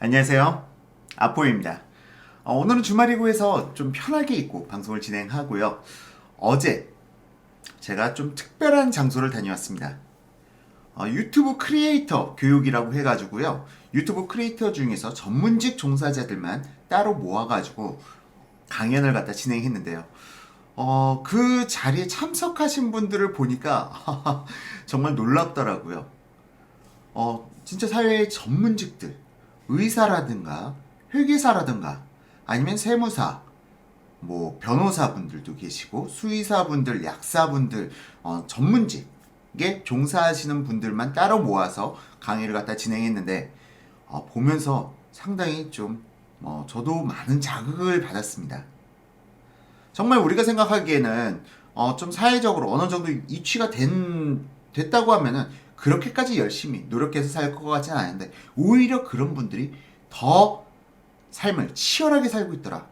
안녕하세요. 아포입니다. 오늘은 주말이고 해서 좀 편하게 입고 방송을 진행하고요. 어제 제가 좀 특별한 장소를 다녀왔습니다. 유튜브 크리에이터 교육이라고 해가지고요. 유튜브 크리에이터 중에서 전문직 종사자들만 따로 모아가지고 강연을 갖다 진행했는데요. 그 자리에 참석하신 분들을 보니까 정말 놀랍더라고요. 진짜 사회의 전문직들, 의사라든가 회계사라든가 아니면 세무사, 뭐 변호사분들도 계시고 수의사분들, 약사분들, 전문직에 종사하시는 분들만 따로 모아서 강의를 갖다 진행했는데 보면서 상당히 좀 저도 많은 자극을 받았습니다. 정말 우리가 생각하기에는 좀 사회적으로 어느 정도 이취가 됐다고 하면은 그렇게까지 열심히 노력해서 살 것 같지는 않은데 오히려 그런 분들이 더 삶을 치열하게 살고 있더라.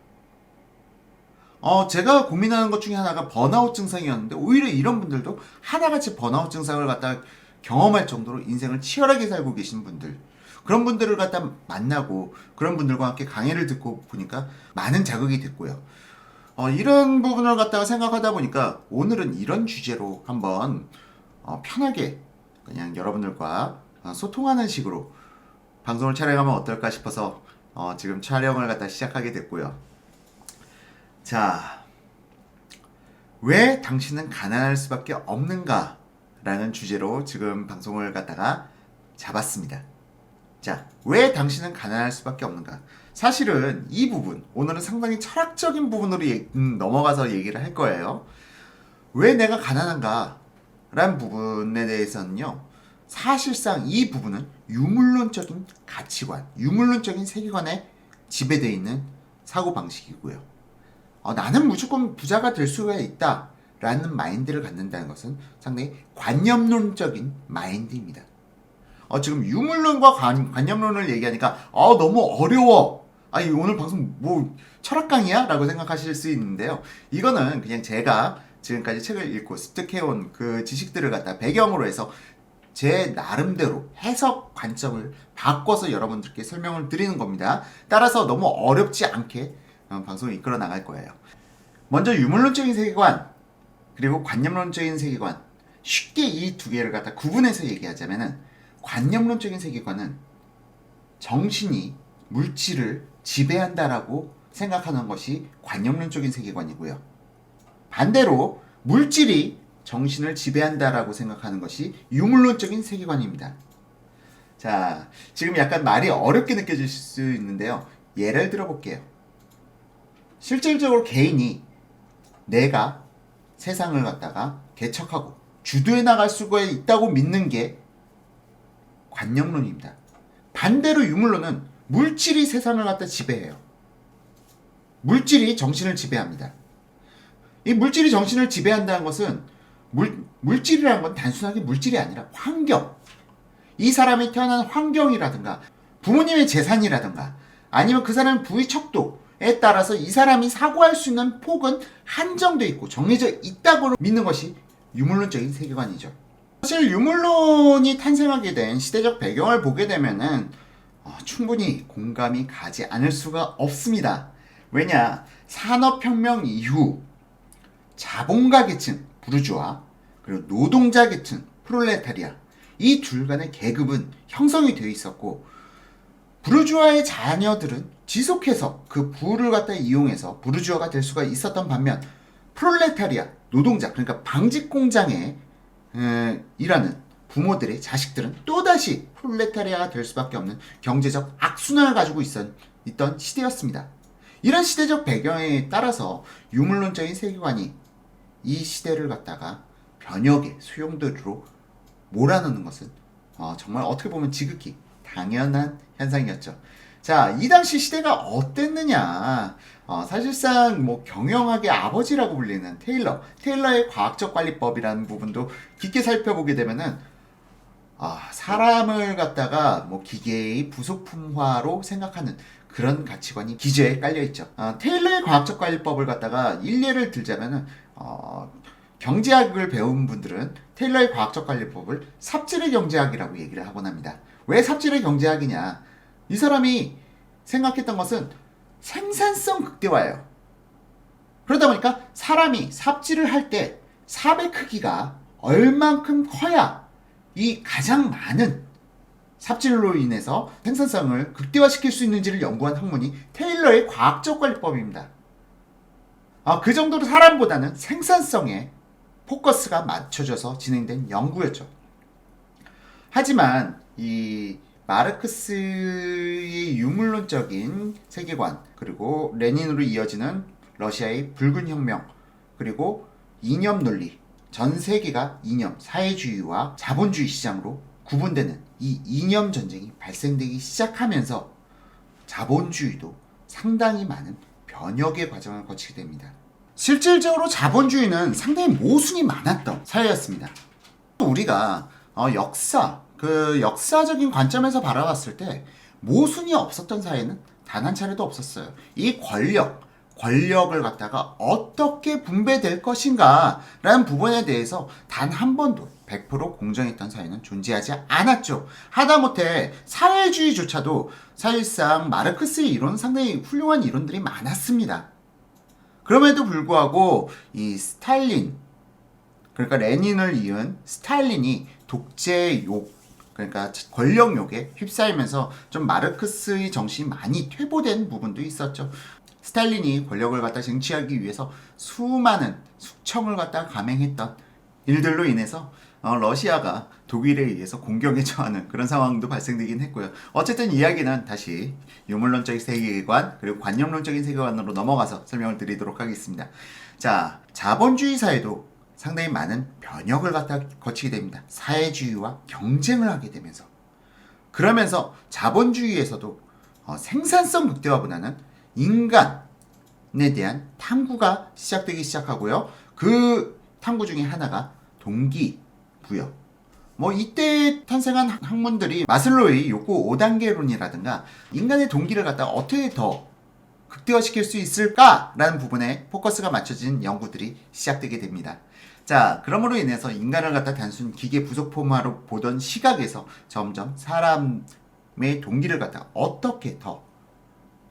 제가 고민하는 것 중에 하나가 번아웃 증상이었는데 오히려 이런 분들도 하나같이 번아웃 증상을 갖다 경험할 정도로 인생을 치열하게 살고 계신 분들, 그런 분들을 갖다 만나고 그런 분들과 함께 강의를 듣고 보니까 많은 자극이 됐고요. 이런 부분을 갖다가 생각하다 보니까 오늘은 이런 주제로 한번 편하게 그냥 여러분들과 소통하는 식으로 방송을 촬영하면 어떨까 싶어서 지금 촬영을 갖다 시작하게 됐고요. 자, 왜 당신은 가난할 수밖에 없는가? 라는 주제로 지금 방송을 갖다가 잡았습니다. 자, 왜 당신은 가난할 수밖에 없는가? 사실은 이 부분, 오늘은 상당히 철학적인 부분으로 넘어가서 얘기를 할 거예요. 왜 내가 가난한가? 라는 부분에 대해서는요, 사실상 이 부분은 유물론적인 가치관, 유물론적인 세계관에 지배되어 있는 사고방식이고요. 나는 무조건 부자가 될 수가 있다 라는 마인드를 갖는다는 것은 상당히 관념론적인 마인드입니다. 지금 유물론과 관념론을 얘기하니까 너무 어려워. 오늘 방송 뭐 철학 강의야? 라고 생각하실 수 있는데요. 이거는 그냥 제가 지금까지 책을 읽고 습득해온 그 지식들을 갖다 배경으로 해서 제 나름대로 해석 관점을 바꿔서 여러분들께 설명을 드리는 겁니다. 따라서 너무 어렵지 않게 방송을 이끌어 나갈 거예요. 먼저 유물론적인 세계관 그리고 관념론적인 세계관, 쉽게 이 두 개를 갖다 구분해서 얘기하자면은, 관념론적인 세계관은 정신이 물질을 지배한다라고 생각하는 것이 관념론적인 세계관이고요. 반대로 물질이 정신을 지배한다라고 생각하는 것이 유물론적인 세계관입니다. 자, 지금 약간 말이 어렵게 느껴질 수 있는데요. 예를 들어 볼게요. 실질적으로 개인이 내가 세상을 갖다가 개척하고 주도해 나갈 수가 있다고 믿는 게 관념론입니다. 반대로 유물론은 물질이 세상을 갖다 지배해요. 물질이 정신을 지배합니다. 이 물질이 정신을 지배한다는 것은 물질이라는 건 단순하게 물질이 아니라 환경, 이 사람이 태어난 환경이라든가 부모님의 재산이라든가 아니면 그 사람의 부의 척도에 따라서 이 사람이 사고할 수 있는 폭은 한정되어 있고 정해져 있다고 믿는 것이 유물론적인 세계관이죠. 사실 유물론이 탄생하게 된 시대적 배경을 보게 되면은 충분히 공감이 가지 않을 수가 없습니다. 왜냐, 산업혁명 이후 자본가 계층 부르주아 그리고 노동자 계층 프롤레타리아, 이 둘 간의 계급은 형성이 되어 있었고, 부르주아의 자녀들은 지속해서 그 부를 갖다 이용해서 부르주아가 될 수가 있었던 반면, 프롤레타리아 노동자, 그러니까 방직 공장에 일하는 부모들의 자식들은 또다시 프롤레타리아가 될 수밖에 없는 경제적 악순환을 가지고 있던 시대였습니다. 이런 시대적 배경에 따라서 유물론적인 세계관이 이 시대를 갖다가 변혁의 소용돌이로 몰아넣는 것은 정말 어떻게 보면 지극히 당연한 현상이었죠. 자, 이 당시 시대가 어땠느냐? 사실상 뭐 경영학의 아버지라고 불리는 테일러의 과학적 관리법이라는 부분도 깊게 살펴보게 되면은 사람을 갖다가 뭐 기계의 부속품화로 생각하는 그런 가치관이 기저에 깔려 있죠. 테일러의 과학적 관리법을 갖다가 일례를 들자면은 경제학을 배운 분들은 테일러의 과학적 관리법을 삽질의 경제학이라고 얘기를 하곤 합니다. 왜 삽질의 경제학이냐? 이 사람이 생각했던 것은 생산성 극대화예요. 그러다 보니까 사람이 삽질을 할 때 삽의 크기가 얼만큼 커야 이 가장 많은 삽질로 인해서 생산성을 극대화시킬 수 있는지를 연구한 학문이 테일러의 과학적 관리법입니다. 그 정도로 사람보다는 생산성에 포커스가 맞춰져서 진행된 연구였죠. 하지만 이 마르크스의 유물론적인 세계관, 그리고 레닌으로 이어지는 러시아의 붉은 혁명, 그리고 이념 논리, 전 세계가 이념, 사회주의와 자본주의 시장으로 구분되는 이 이념 전쟁이 발생되기 시작하면서 자본주의도 상당히 많은 변혁의 과정을 거치게 됩니다. 실질적으로 자본주의는 상당히 모순이 많았던 사회였습니다. 우리가 역사적인 관점에서 바라봤을 때 모순이 없었던 사회는 단 한 차례도 없었어요. 이 권력을 갖다가 어떻게 분배될 것인가 라는 부분에 대해서 단 한 번도 100% 공정했던 사회는 존재하지 않았죠. 하다못해 사회주의조차도 사실상 마르크스의 이론, 상당히 훌륭한 이론들이 많았습니다. 그럼에도 불구하고 이 스탈린, 그러니까 레닌을 이은 스탈린이 독재욕, 그러니까 권력욕에 휩싸이면서 좀 마르크스의 정신이 많이 퇴보된 부분도 있었죠. 스탈린이 권력을 갖다 쟁취하기 위해서 수많은 숙청을 갖다 감행했던 일들로 인해서 러시아가 독일에 의해서 공격에 처하는 그런 상황도 발생되긴 했고요. 어쨌든 이야기는 다시 유물론적인 세계관, 그리고 관념론적인 세계관으로 넘어가서 설명을 드리도록 하겠습니다. 자, 자본주의 사회도 상당히 많은 변혁을 갖다 거치게 됩니다. 사회주의와 경쟁을 하게 되면서. 그러면서 자본주의에서도 생산성 극대화보다는 인간에 대한 탐구가 시작되기 시작하고요. 그 탐구 중에 하나가 동기부여. 이때 탄생한 학문들이 마슬로우의 욕구 5단계론이라든가 인간의 동기를 갖다 어떻게 더 극대화시킬 수 있을까라는 부분에 포커스가 맞춰진 연구들이 시작되게 됩니다. 자, 그러므로 인해서 인간을 갖다 단순 기계 부속품화로 보던 시각에서 점점 사람의 동기를 갖다 어떻게 더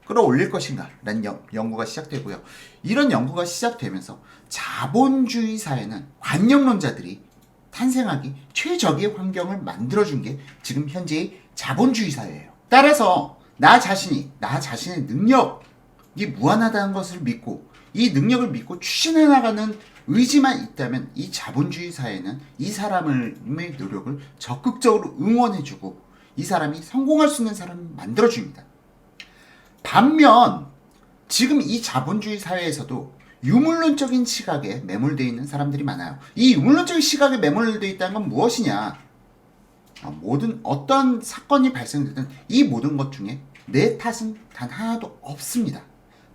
끌어올릴 것인가 라는 연구가 시작되고요. 이런 연구가 시작되면서 자본주의 사회는 관념론자들이 탄생하기 최적의 환경을 만들어준 게 지금 현재의 자본주의 사회예요. 따라서 나 자신의 능력이 무한하다는 것을 믿고 이 능력을 믿고 추진해 나가는 의지만 있다면 이 자본주의 사회는 이 사람의 노력을 적극적으로 응원해주고 이 사람이 성공할 수 있는 사람을 만들어줍니다. 반면 지금 이 자본주의 사회에서도 유물론적인 시각에 매몰되어 있는 사람들이 많아요. 이 유물론적인 시각에 매몰되어 있다는 건 무엇이냐? 어떤 사건이 발생되든 이 모든 것 중에 내 탓은 단 하나도 없습니다.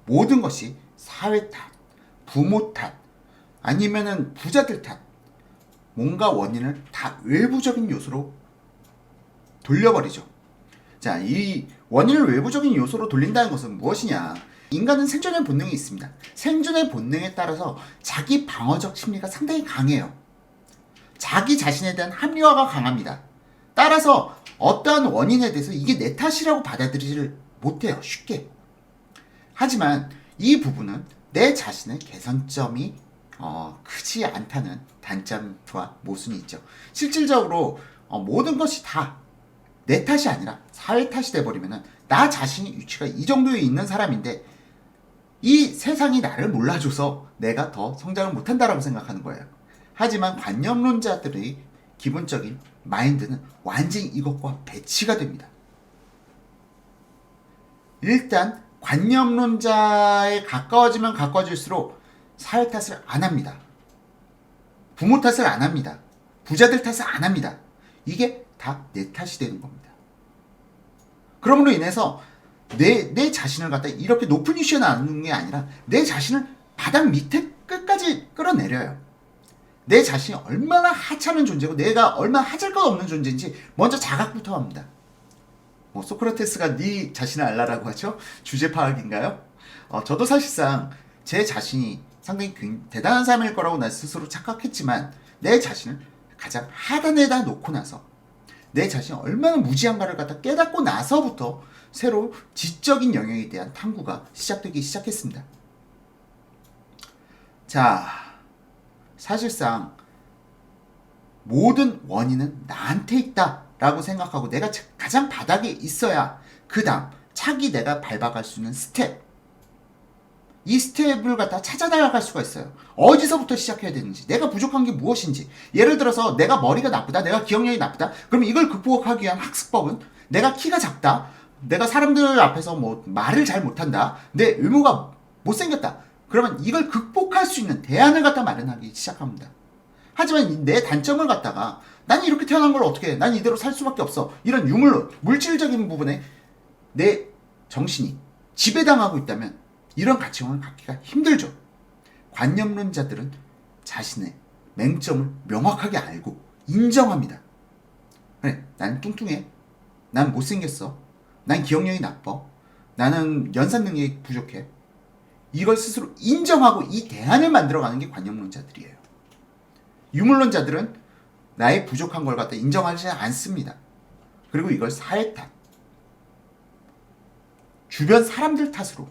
모든 것이 사회 탓, 부모 탓, 아니면은 부자들 탓, 뭔가 원인을 다 외부적인 요소로 돌려버리죠. 자, 이 원인을 외부적인 요소로 돌린다는 것은 무엇이냐? 인간은 생존의 본능이 있습니다. 생존의 본능에 따라서 자기 방어적 심리가 상당히 강해요. 자기 자신에 대한 합리화가 강합니다. 따라서 어떠한 원인에 대해서 이게 내 탓이라고 받아들이지를 못해요. 쉽게. 하지만 이 부분은 내 자신의 개선점이 크지 않다는 단점과 모순이 있죠. 실질적으로 모든 것이 다 내 탓이 아니라 사회 탓이 돼버리면 나 자신의 위치가 이 정도에 있는 사람인데 이 세상이 나를 몰라줘서 내가 더 성장을 못한다라고 생각하는 거예요. 하지만 관념론자들의 기본적인 마인드는 완전히 이것과 배치가 됩니다. 일단 관념론자에 가까워지면 가까워질수록 사회 탓을 안 합니다. 부모 탓을 안 합니다. 부자들 탓을 안 합니다. 이게 다 내 탓이 되는 겁니다. 그러므로 인해서 내 자신을 갖다 이렇게 높은 이슈에 나누는 게 아니라 내 자신을 바닥 밑에 끝까지 끌어내려요. 내 자신이 얼마나 하찮은 존재고 내가 얼마나 하잘 것 없는 존재인지 먼저 자각부터 합니다. 소크라테스가 네 자신을 알라라고 하죠? 주제 파악인가요? 저도 사실상 제 자신이 상당히 대단한 사람일 거라고 나 스스로 착각했지만 내 자신을 가장 하단에다 놓고 나서 내 자신이 얼마나 무지한가를 갖다 깨닫고 나서부터 새로 지적인 영역에 대한 탐구가 시작되기 시작했습니다. 자, 사실상 모든 원인은 나한테 있다라고 생각하고 내가 가장 바닥에 있어야 그 다음 차기 내가 밟아갈 수 있는 스텝, 이 스텝을 갖다 찾아 나갈 수가 있어요. 어디서부터 시작해야 되는지, 내가 부족한 게 무엇인지. 예를 들어서 내가 머리가 나쁘다, 내가 기억력이 나쁘다. 그럼 이걸 극복하기 위한 학습법은 내가 키가 작다, 내가 사람들 앞에서 뭐 말을 잘 못한다, 내 외모가 못생겼다. 그러면 이걸 극복할 수 있는 대안을 갖다 마련하기 시작합니다. 하지만 내 단점을 갖다가 난 이렇게 태어난 걸 어떻게 해? 난 이대로 살 수밖에 없어. 이런 유물론, 물질적인 부분에 내 정신이 지배당하고 있다면 이런 가치관을 갖기가 힘들죠. 관념론자들은 자신의 맹점을 명확하게 알고 인정합니다. 그래, 난 뚱뚱해. 난 못생겼어. 난 기억력이 나빠. 나는 연산 능력이 부족해. 이걸 스스로 인정하고 이 대안을 만들어가는 게 관념론자들이에요. 유물론자들은 나의 부족한 걸 갖다 인정하지 않습니다. 그리고 이걸 사회 탓, 주변 사람들 탓으로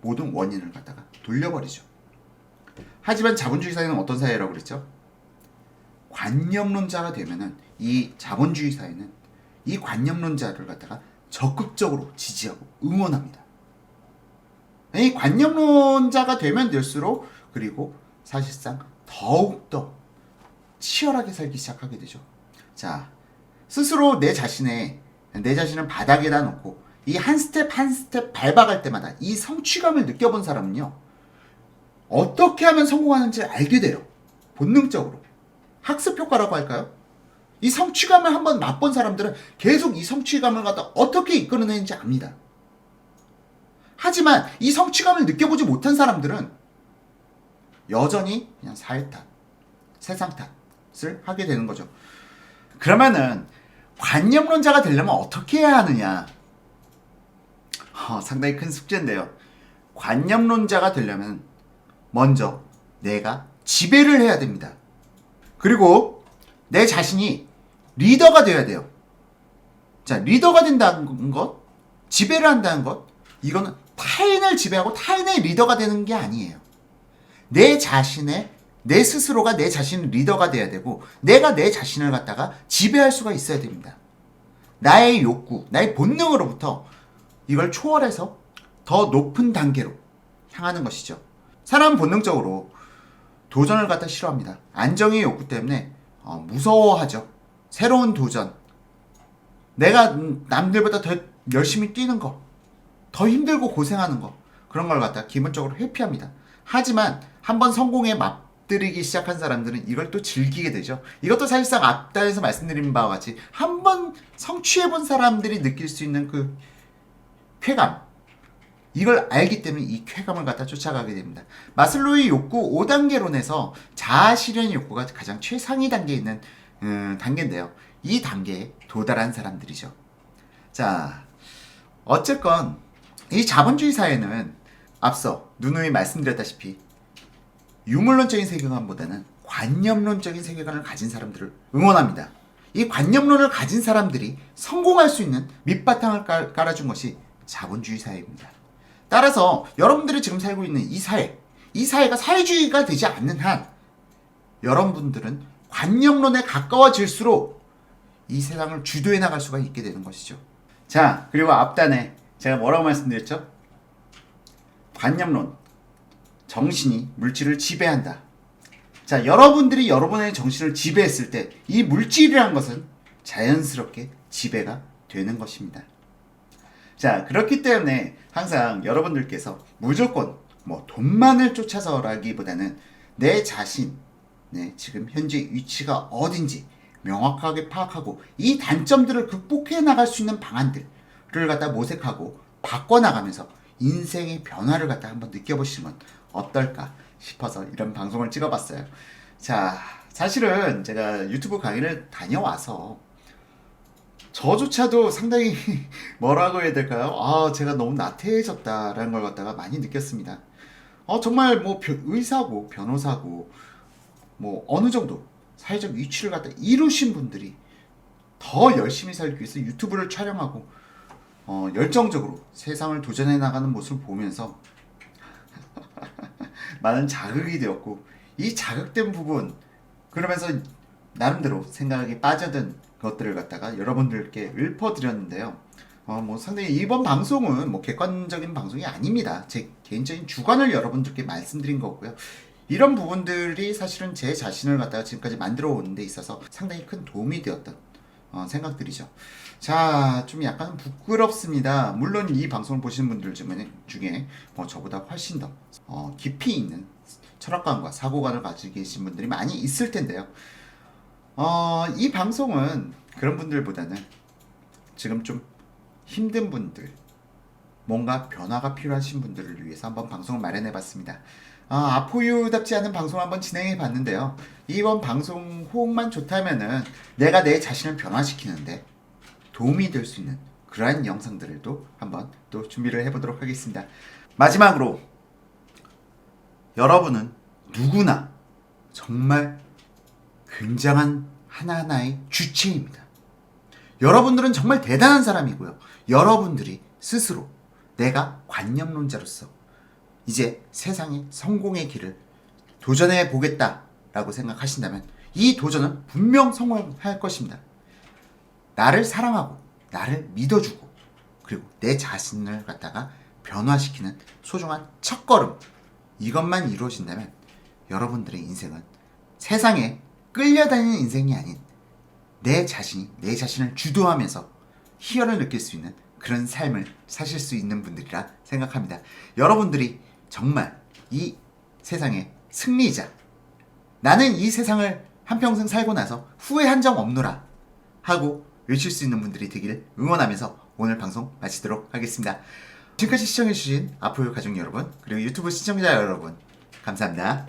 모든 원인을 갖다가 돌려버리죠. 하지만 자본주의 사회는 어떤 사회라고 그랬죠? 관념론자가 되면은 이 자본주의 사회는 이 관념론자를 갖다가 적극적으로 지지하고 응원합니다. 이 관념론자가 되면 될수록 그리고 사실상 더욱더 치열하게 살기 시작하게 되죠. 자, 스스로 내 자신을 바닥에다 놓고 이 한 스텝 한 스텝 밟아갈 때마다 이 성취감을 느껴본 사람은요, 어떻게 하면 성공하는지 알게 돼요. 본능적으로. 학습 효과라고 할까요? 이 성취감을 한번 맛본 사람들은 계속 이 성취감을 갖다 어떻게 이끌어내는지 압니다. 하지만 이 성취감을 느껴보지 못한 사람들은 여전히 그냥 사회 탓, 세상 탓을 하게 되는 거죠. 그러면은 관념론자가 되려면 어떻게 해야 하느냐? 상당히 큰 숙제인데요. 관념론자가 되려면 먼저 내가 지배를 해야 됩니다. 그리고 내 자신이 리더가 되어야 돼요. 자, 리더가 된다는 것, 지배를 한다는 것, 이거는 타인을 지배하고 타인의 리더가 되는 게 아니에요. 내 스스로가 내 자신의 리더가 돼야 되고, 내가 내 자신을 갖다가 지배할 수가 있어야 됩니다. 나의 욕구, 나의 본능으로부터 이걸 초월해서 더 높은 단계로 향하는 것이죠. 사람은 본능적으로 도전을 갖다 싫어합니다. 안정의 욕구 때문에 무서워하죠. 새로운 도전, 내가 남들보다 더 열심히 뛰는 거, 더 힘들고 고생하는 거, 그런 걸 갖다 기본적으로 회피합니다. 하지만 한번 성공에 맛들이기 시작한 사람들은 이걸 또 즐기게 되죠. 이것도 사실상 앞단에서 말씀드린 바와 같이 한번 성취해본 사람들이 느낄 수 있는 그 쾌감, 이걸 알기 때문에 이 쾌감을 갖다 쫓아가게 됩니다. 마슬로우의 욕구 5단계론에서 자아실현 욕구가 가장 최상위 단계에 있는 단계인데요. 이 단계에 도달한 사람들이죠. 자, 어쨌건 이 자본주의 사회는 앞서 누누이 말씀드렸다시피 유물론적인 세계관보다는 관념론적인 세계관을 가진 사람들을 응원합니다. 이 관념론을 가진 사람들이 성공할 수 있는 밑바탕을 깔아준 것이 자본주의 사회입니다. 따라서 여러분들이 지금 살고 있는 이 사회가 사회주의가 되지 않는 한 여러분들은 관념론에 가까워질수록 이 세상을 주도해 나갈 수가 있게 되는 것이죠. 자, 그리고 앞단에 제가 뭐라고 말씀드렸죠? 관념론, 정신이 물질을 지배한다. 자, 여러분들이 여러분의 정신을 지배했을 때 이 물질이라는 것은 자연스럽게 지배가 되는 것입니다. 자, 그렇기 때문에 항상 여러분들께서 무조건 뭐 돈만을 쫓아서라기보다는 내 자신, 지금 현재 위치가 어딘지 명확하게 파악하고 이 단점들을 극복해 나갈 수 있는 방안들을 갖다 모색하고 바꿔나가면서 인생의 변화를 갖다 한번 느껴보시는 건 어떨까 싶어서 이런 방송을 찍어봤어요. 자, 사실은 제가 유튜브 강의를 다녀와서 저조차도 상당히 뭐라고 해야 될까요? 제가 너무 나태해졌다라는 걸 갖다가 많이 느꼈습니다. 정말 뭐 의사고 변호사고 뭐 어느 정도 사회적 위치를 갖다 이루신 분들이 더 열심히 살기 위해서 유튜브를 촬영하고 열정적으로 세상을 도전해 나가는 모습을 보면서 많은 자극이 되었고, 이 자극된 부분, 그러면서 나름대로 생각이 빠져든 것들을 갖다가 여러분들께 읊어드렸는데요. 뭐 상당히 이번 방송은 뭐 객관적인 방송이 아닙니다. 제 개인적인 주관을 여러분들께 말씀드린 거고요. 이런 부분들이 사실은 제 자신을 갖다가 지금까지 만들어 오는 데 있어서 상당히 큰 도움이 되었던 생각들이죠. 자, 좀 약간 부끄럽습니다. 물론 이 방송을 보시는 분들 중에 저보다 훨씬 더 깊이 있는 철학관과 사고관을 가지고 계신 분들이 많이 있을 텐데요. 이 방송은 그런 분들보다는 지금 좀 힘든 분들, 뭔가 변화가 필요하신 분들을 위해서 한번 방송을 마련해 봤습니다. 아포유답지 않은 방송을 한번 진행해 봤는데요. 이번 방송 호응만 좋다면은 내가 내 자신을 변화시키는데 도움이 될 수 있는 그러한 영상들을 또 한번 또 준비를 해보도록 하겠습니다. 마지막으로 여러분은 누구나 정말 굉장한 하나하나의 주체입니다. 여러분들은 정말 대단한 사람이고요. 여러분들이 스스로 내가 관념론자로서 이제 세상의 성공의 길을 도전해 보겠다라고 생각하신다면 이 도전은 분명 성공할 것입니다. 나를 사랑하고 나를 믿어주고 그리고 내 자신을 갖다가 변화시키는 소중한 첫걸음, 이것만 이루어진다면 여러분들의 인생은 세상에 끌려다니는 인생이 아닌 내 자신이 내 자신을 주도하면서 희열을 느낄 수 있는 그런 삶을 사실 수 있는 분들이라 생각합니다. 여러분들이 정말 이 세상의 승리자, 나는 이 세상을 한평생 살고 나서 후회한 적 없노라 하고 외칠 수 있는 분들이 되기를 응원하면서 오늘 방송 마치도록 하겠습니다. 지금까지 시청해주신 아포유 가족 여러분, 그리고 유튜브 시청자 여러분, 감사합니다.